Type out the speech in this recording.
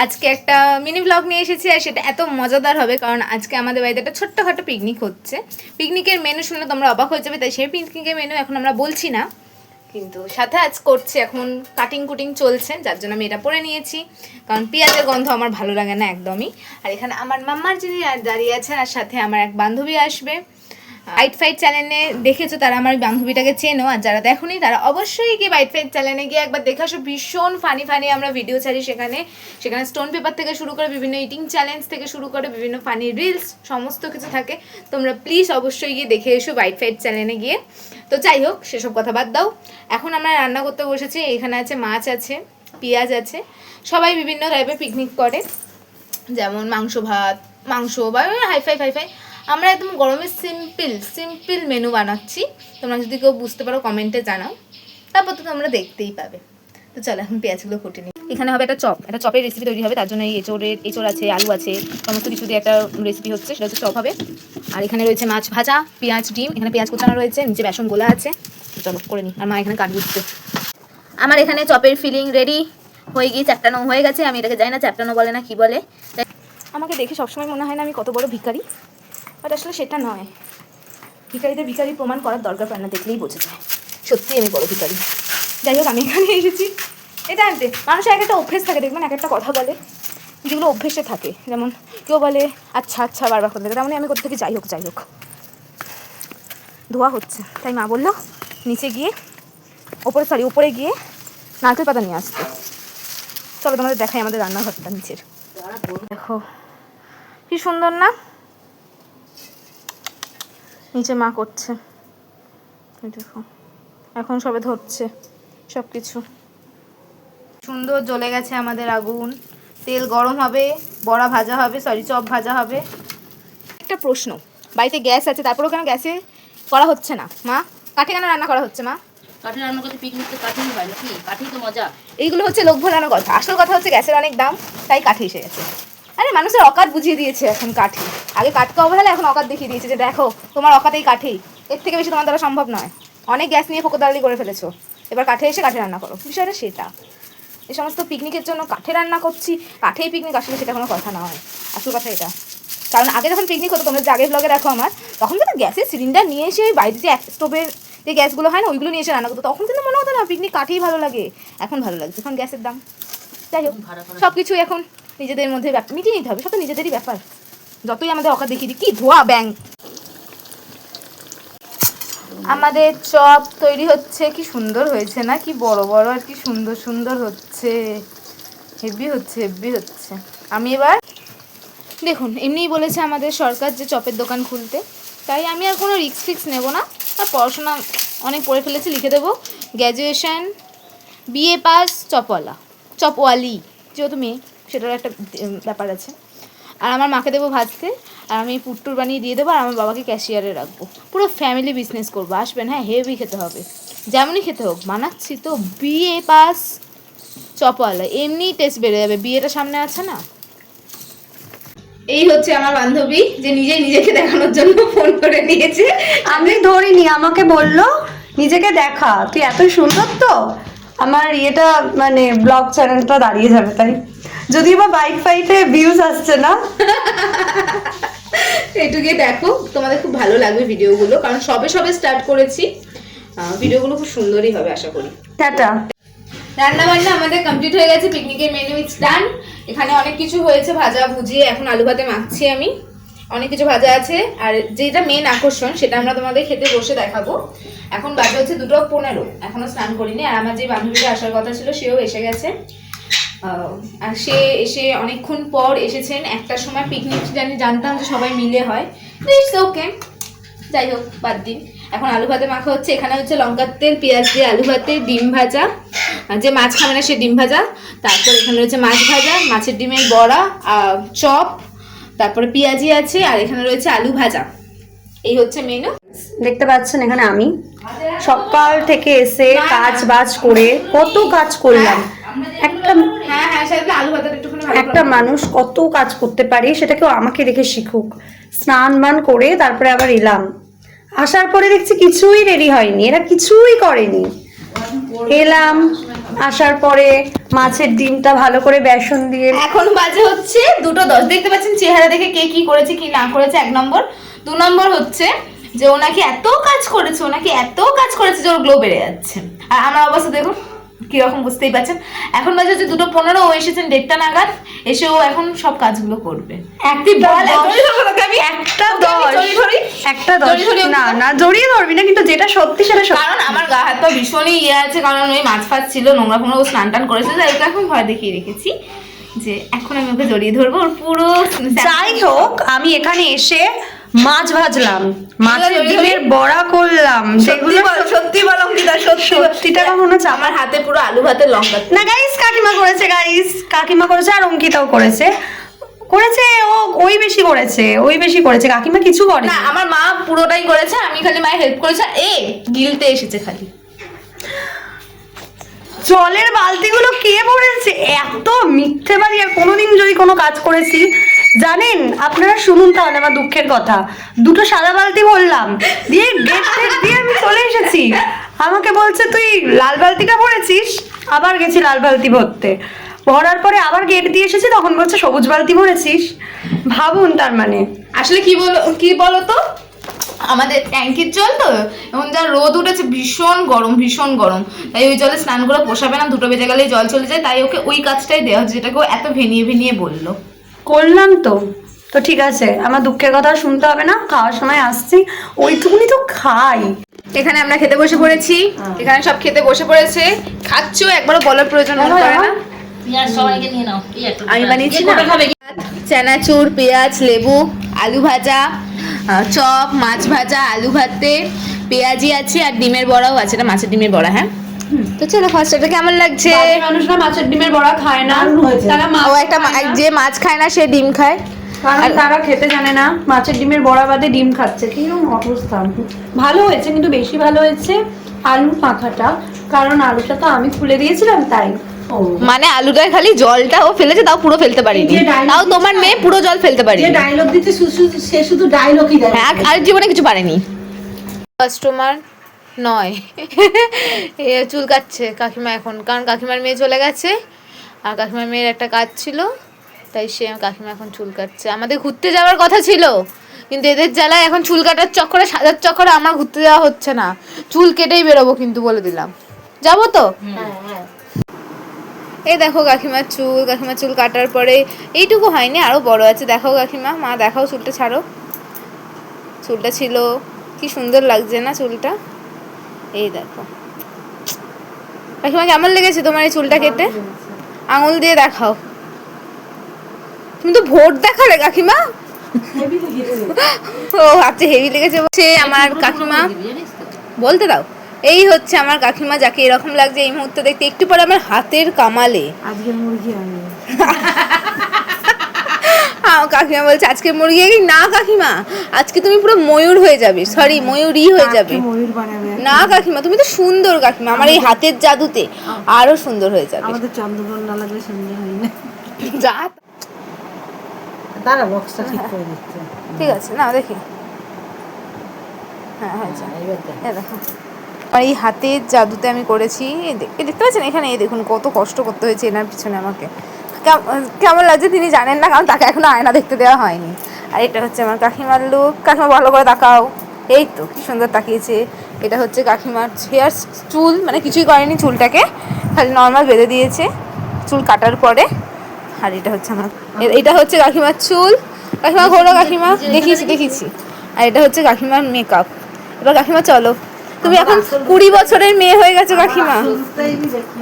আজকে একটা mini blog নিয়ে এসেছি আর সেটা এত মজাদার হবে কারণ আজকে আমাদের বাড়িতে একটা ছোট্টখাটো পিকনিক হচ্ছে। পিকনিকের মেনু শুনলে তোমরা অবাক হয়ে যাবে, তাই সেই পিকনিকের মেনু এখন আমরা বলছি না, কিন্তু সাথে আজ করছে, এখন কাটিং কুটিং চলছে, যার জন্য আমি এটা পরে নিয়েছি কারণ পেঁয়াজের গন্ধ আমার ভালো লাগে না একদমই। আর এখানে আমার মাম্মার যিনি দাঁড়িয়ে আছেন আর সাথে আমার এক বান্ধবী আসবে। বাইট ফাইট চ্যানেলে দেখেছো, তারা আমার বান্ধবীটাকে চেনো, আর যারা দেখোনি তারা অবশ্যই গিয়ে বাইট ফাইট চ্যানেলে গিয়ে একবার দেখে আসো। ভীষণ ফানি ফানি আমরা ভিডিও ছাড়ি সেখানে স্টোন পেপার থেকে শুরু করে বিভিন্ন ইটিং চ্যালেঞ্জ থেকে শুরু করে বিভিন্ন ফানি রিলস সমস্ত কিছু থাকে। তোমরা প্লিজ অবশ্যই গিয়ে দেখে এসো বাইট ফাইট চ্যানেলে গিয়ে। তো যাই হোক, সেসব কথা বাদ দাও, এখন আমরা রান্না করতে বসেছি। এখানে আছে মাছ, আছে পেঁয়াজ আছে। সবাই বিভিন্ন টাইপের পিকনিক করে, যেমন মাংস ভাত, মাংস বা হাইফাই ফাইফাই। আমরা একদম গরমে সিম্পল মেনু বানাচ্ছি। তোমরা যদি কেউ বুঝতে পারো কমেন্টে জানাও, তারপর তো তোমরা দেখতেই পাবে। তো চলো এখন পেঁয়াজগুলো কুটে নিই। এখানে হবে একটা চপের রেসিপি তৈরি হবে, তার জন্য এই এঁচড় আছে, আলু আছে, সমস্ত কিছু দিয়ে একটা রেসিপি হচ্ছে, সেটা হচ্ছে চপ হবে। আর এখানে রয়েছে মাছ ভাজা, পেঁয়াজ, ডিম, এখানে পেঁয়াজ কুচানো রয়েছে, নিচে বেসন গোলা আছে। চলো করে নিই। আর মা এখানে কাট দিচ্ছে। আমার এখানে চপের ফিলিং রেডি হয়ে গিয়ে চ্যাপটানো হয়ে গেছে। আমি এটাকে জানি না চ্যাপটানো বলে না কি বলে। আমাকে দেখে সবসময় মনে হয় না আমি কত বড় ভিখারি, বাট আসলে সেটা নয়। ভিখারিদের ভিখারি প্রমাণ করার দরকার পড়ে না, দেখলেই বোঝা যায় সত্যি আমি বড় ভিখারি। যাই হোক, আমি এখানে এসেছি এটা আনতে। মানুষের এক একটা অভ্যেস থাকে, দেখবেন এক একটা কথা বলে যেগুলো অভ্যেসে থাকে। যেমন কেউ বলে আচ্ছা আচ্ছা বারবার করতে থাকে, তেমনি আমি করতে থাকি যাই হোক। ধোয়া হচ্ছে, তাই মা বললো নিচে গিয়ে উপরে গিয়ে নারকেল পাতা নিয়ে আসতে। চলো তোমাদের দেখাই আমাদের রান্নাঘরটা নিচের। দেখো কি সুন্দর না, নিচে মা করছে। দেখো এখন সবে ধরছে সব কিছু। সুন্দর জ্বলে গেছে আমাদের আগুন, তেল গরম হবে, বড়া ভাজা হবে, চপ ভাজা হবে। একটা প্রশ্ন, বাড়িতে গ্যাস আছে তারপরেও কেন গ্যাসে করা হচ্ছে না? মা কাঠে কেন রান্না করা হচ্ছে? মা কাঠে রান্না করতে পিকনিক তো কাঠেই হয় নাকি? কাঠেই তো মজা। এইগুলো হচ্ছে লোক ভোলানো কথা। আসল কথা হচ্ছে গ্যাসের অনেক দাম, তাই কাঠে এসে গেছে। আরে মানুষের অকাত বুঝিয়ে দিয়েছে এখন কাঠি। আগে কাঠকে অবহেলা, এখন অকাত দেখিয়ে দিয়েছে যে দেখো তোমার অকাতেই কাঠেই, এর থেকে বেশি তোমার দ্বারা সম্ভব নয়। অনেক গ্যাস নিয়ে ফোকদালি করে ফেলেছো, এবার কাঠে এসে কাঠে রান্না করো। বিষয়টা সেটা। এই সমস্ত পিকনিকের জন্য কাঠে রান্না করছি, কাঠেই পিকনিক, আসলে সেটা কোনো কথা নয়। আসল কথা এটা। কারণ আগে যখন পিকনিক হতো, তোমরা যে আগের ব্লগে দেখো আমার, তখন কিন্তু গ্যাসের সিলিন্ডার নিয়ে এসে ওই বাড়িতে যে স্টোভের যে গ্যাসগুলো হয় না, ওইগুলো নিয়ে এসে রান্না করতো। তখন কিন্তু মনে হতো না পিকনিক কাঠেই ভালো লাগে। এখন ভালো লাগছে, এখন গ্যাসের দাম। যাই হোক, সব কিছু এখন নিজেদের মধ্যে মিটিয়ে নিতে হবে, সব তো নিজেদেরই ব্যাপার। যতই আমাদের অকাত দেখিয়ে দিই, কি ধোয়া ব্যাং। আমাদের চপ তৈরি হচ্ছে, কি সুন্দর হয়েছে না? কি বড় বড় আর কি সুন্দর হচ্ছে, হেভি হচ্ছে। আমি এবার দেখুন, এমনিই বলেছে আমাদের সরকার যে চপের দোকান খুলতে, তাই আমি আর কোনো রিস্ক নেবো না। আর পড়াশোনা অনেক পড়ে ফেলেছি, লিখে দেবো গ্র্যাজুয়েশন BA পাস চপওয়ালি, যেহেতু মেয়ে সেটার একটা ব্যাপার আছে। আর আমার মাকে দেবো ভাজতে, আর আমি পুট্টুর বানিয়ে দিয়ে দেবো, আর আমার বাবাকে ক্যাশিয়ারে রাখবো। পুরো ফ্যামিলি বিজনেস করবো, আসবেন। হ্যাঁ, হেভি খেতে হবে, যেমনই খেতে হোক বানাচ্ছি তো। BA পাস চপওয়ালা, এমনি টেস্ট বেড়ে যাবে, বিয়েটা সামনে আছে না। এই হচ্ছে আমার বান্ধবী, যে নিজেকে দেখানোর জন্য ফোন করে নিয়েছে। আমি ধরিনি, আমাকে বললো নিজেকে দেখা, তুই এত সুন্দর তো আমার ইয়েটা মানে ব্লগ চ্যানেলটা দাঁড়িয়ে যাবে। তাই যদিও বা বাইক ফাইটে ভিউজ আসছে না, এইটুকুই দেখো, তোমাদের খুব ভালো লাগবে ভিডিওগুলো, কারণ সবে স্টার্ট করেছি। ভিডিওগুলো খুব সুন্দরই হবে আশা করি। টাটা। রান্না বান্না আমাদের কমপ্লিট হয়ে গেছে, পিকনিকের মেনু ইজ ডান। এখানে অনেক কিছু হয়েছে, ভাজা ভুজিয়ে, এখন আলু ভাতে মাখছি আমি। অনেক কিছু ভাজা আছে, আর যেটা মেন আকর্ষণ সেটা আমরা তোমাদের খেতে বসে দেখাবো। এখন বাজে হচ্ছে 2:15, এখনো স্নান করিনি। আর আমার যে বান্ধবীটা আসার কথা ছিল সেও এসে গেছে। আর সে এসে অনেকক্ষণ পর এসেছেন। একটার সময় পিকনিক জানতাম যে সবাই মিলে হয়, ইটস ওকে, যাই হোক বাদ দিন। এখন আলু ভাতে মাখা হচ্ছে। এখানে হচ্ছে লঙ্কার তেল, পেঁয়াজ দিয়ে আলু ভাতে, ডিম ভাজা, যে মাছ খাবে না সে ডিম ভাজা, তারপর এখানে রয়েছে মাছ ভাজা, মাছের ডিমের বড়া, চপ, তারপরে পেঁয়াজি আছে, আর এখানে রয়েছে আলু ভাজা। এই হচ্ছে মেনু। দেখতে পাচ্ছেন এখানে আমি সকাল থেকে এসে কাজ বাজ করে কত কাজ করলাম। একটা মানুষ কত কাজ করতে পারে সেটা কেউ আমাকে দেখে শিখুক। স্নান বান করে তারপরে আবার এলাম, আসার পরে দেখছি কিছুই রেডি হয়নি, এরা কিছুই করেনি। এলাম, আসার পরে মাছের ডিমটা ভালো করে বেসন দিয়ে এখন বাজে হচ্ছে 2:10। দেখতে পাচ্ছেন চেহারা দেখে কে কি করেছে কি না করেছে, 1 নম্বর। 2 নম্বর হচ্ছে যে ওনাকে এত কাজ করেছে যে ওর গ্লো বেড়ে যাচ্ছে। আর আমার অবস্থা দেখুন কিরকম, বুঝতেই পারছেন। এখন বাজে হচ্ছে 2:15, ও এসেছেন 1:30 নাগাদ, এসে ও এখন সব কাজগুলো করবে। না জড়িয়ে ধরবি না, কিন্তু যেটা সত্যি সেটা সত্যি। কারণ আমার গা হাত পা ভীষণই ইয়ে আছে, কারণ ওই মাছ ফাছ ছিল, নোংরা ফোংরা, ও স্নান টান করেছে, তাই ওকে এখন ভয় দেখিয়ে রেখেছি যে এখন আমি ওকে জড়িয়ে ধরবো। ওর পুরো যাই হোক, আমি এখানে এসে মাছ ভাজলাম, মাছের ডিমের বড়া করলাম, সত্যি বলো অঙ্কিতা, সত্যিটা কখনো চাপ। আমার হাতে পুরো আলু ভাতের লঙ্কা। না গাইস, কাকিমা করেছে আর অঙ্কিতাও করেছে ও ওই বেশি করেছে কাকিমা কিছু করে না, আমার মা পুরোটাই করেছে, আমি খালি মায়ের হেল্প করেছি। গিলতে এসেছে খালি। জলের বালতিগুলো কে ভরেছে? এত মিথ্যে বাড়ি। আর কোনোদিন যদি কোনো কাজ করেছি জানেন আপনারা, শুনুন তাহলে আমার দুঃখের কথা। 2টো সাদা বালতি ভরলাম, দিয়ে গেট দিয়ে আমি চলে এসেছি। আমাকে বলছে তুই লাল বালতিটা ভরেছিস, আবার গেছি লাল বালতি ভরার পরে আবার গেট দিয়ে এসেছি, তখন বলছে সবুজ বালতি ভরেছিস। ভাবুন, তার মানে আসলে কি বলো তো, আমাদের ট্যাঙ্কির জল তো এখন যা রোদ উঠেছে, ভীষণ গরম, তাই ওই জলে স্নান করে পোষাবে না, 2টো বেজে গেলেই জল চলে যায়, তাই ওকে ওই কাজটাই দেওয়া হচ্ছে, যেটাকে ও এত ভেনিয়ে বললো। করলাম তো ঠিক আছে, আমার দুঃখের কথা শুনতে হবে না, খাওয়ার সময় আসছি, ওইটুকুনি তো খাই। এখানে আমরা খেতে বসে পড়েছি, এখানে সব খেতে বসে পড়েছে, খাচ্ছ, একবারও বলার প্রয়োজন মনে করে না। পেঁয়াজ সবাইকে নিয়ে নাও, আমি বানিয়েছি না, চানাচুর, পেঁয়াজ, লেবু, আলু ভাজা, চপ, মাছ ভাজা, আলু ভাতে, পেঁয়াজি আছে, আর ডিমের বড়াও আছে। এটা মাছের ডিমের বড়া। হ্যাঁ, তো চলো ফার্স্ট এটা কেমন লাগছে। মানুষরা মাছের ডিমের বড়া খায় না, তারা ও একটা যে মাছ খায় না সে ডিম খায়, কারণ তারা খেতে জানে না। মাছের ডিমের বড়া বাদে ডিম খাচ্ছে, কিরকম অবস্থা। ভালো হয়েছে, কিন্তু বেশি ভালো হয়েছে আলু মাখাটা, কারণ আলুটা তো আমি খুলে দিয়েছিলাম তাই। মানে আলুটার খালি জলটা ও ফেলেছে, তাও পুরো ফেলতে পারিনি, তাও তোমার মেয়ে পুরো জল ফেলতে পারিনি। ডায়লগ দিতে সে শুধু ডায়লগই দেয়, হ্যাঁ, আর জীবনে কিছু পারেনি। কাস্টমার নয়, এ চুল কাটছে কাকিমা এখন, কারণ কাকিমার মেয়ে চলে গেছে, আর কাকিমার মেয়ের একটা কাজ ছিল, তাই কাকিমা এখন চুল কাটছে। আমাদের ঘুরতে যাওয়ার কথা ছিল, কিন্তু এদের জ্বালায় এখন চুল কাটার চক্করে, সাজার চক্করে আমার ঘুরতে যাওয়া হচ্ছে না। চুল কেটেই বেরোবো, কিন্তু বলে দিলাম, যাবো তো। এই দেখো কাকিমার চুল কাটার পরে এইটুকু হয়নি, আরো বড় আছে। দেখো কাকিমা, মা দেখাও চুলটা, ছাড়ো। চুলটা ছিল কি সুন্দর লাগছে না চুলটা, এই দেখো। কাকিমা কেমন লেগেছে তোমার এই চুলটা কেটে? আঙুল দিয়ে দেখাও। তুমি তো ভোট দেখালে কাকিমা। ও আচ্ছা, হেভি লেগেছে সে আমার কাকিমা, বলতে দাও। এই হচ্ছে আমার কাকিমা, যাকে এরকম লাগছে এই মুহূর্তে দেখতে। একটু পরে আমার হাতের কামালে আজকে মুরগি আনবে। কাকিমা বলছে আজকে মুরগি। না কাকিমা, আজকে তুমি পুরো ময়ূর হয়ে যাবে, সরি ময়ূরই হয়ে যাবে। ময়ূর বানাবে না কাকিমা, তুমি তো সুন্দর কাকিমা, আমার এই হাতের জাদুতে আরো সুন্দর হয়ে যাবে। আমাদের চন্দ্রগ্রহণ না লাগলে সন্ধ্যা হয় না। যা, তারা বক্সটা ঠিক করে দিচ্ছে। ঠিক আছে, না দেখি। হ্যাঁ হ্যাঁ, এই দেখো আর এই হাতের জাদুতে আমি করেছি। দেখতে পাচ্ছেন এখানে, এই দেখুন কত কষ্ট করতে হয়েছে এনার পিছনে আমাকে। কেমন লাগছে তিনি জানেন না, কারণ তাকে এখনো আয়না দেখতে দেওয়া হয়নি। আর এটা হচ্ছে আমার কাকিমার লুক। কাকিমা ভালো করে তাকাও, এই তো কি সুন্দর তাকিয়েছে। এটা হচ্ছে কাকিমার হেয়ার, চুল মানে কিছুই করেনি, চুলটাকে খালি নর্মাল বেঁধে দিয়েছে চুল কাটার পরে। আর এটা হচ্ছে আমার, এটা হচ্ছে কাকিমার চুল। কাকিমা ঘোরো, কাকিমা দেখিয়েছি। আর এটা হচ্ছে কাকিমার মেকআপ। এবার কাকিমা চলো, তুমি এখন 20 বছরের মেয়ে হয়ে গেছো কাকিমা। শুনতেই দেখি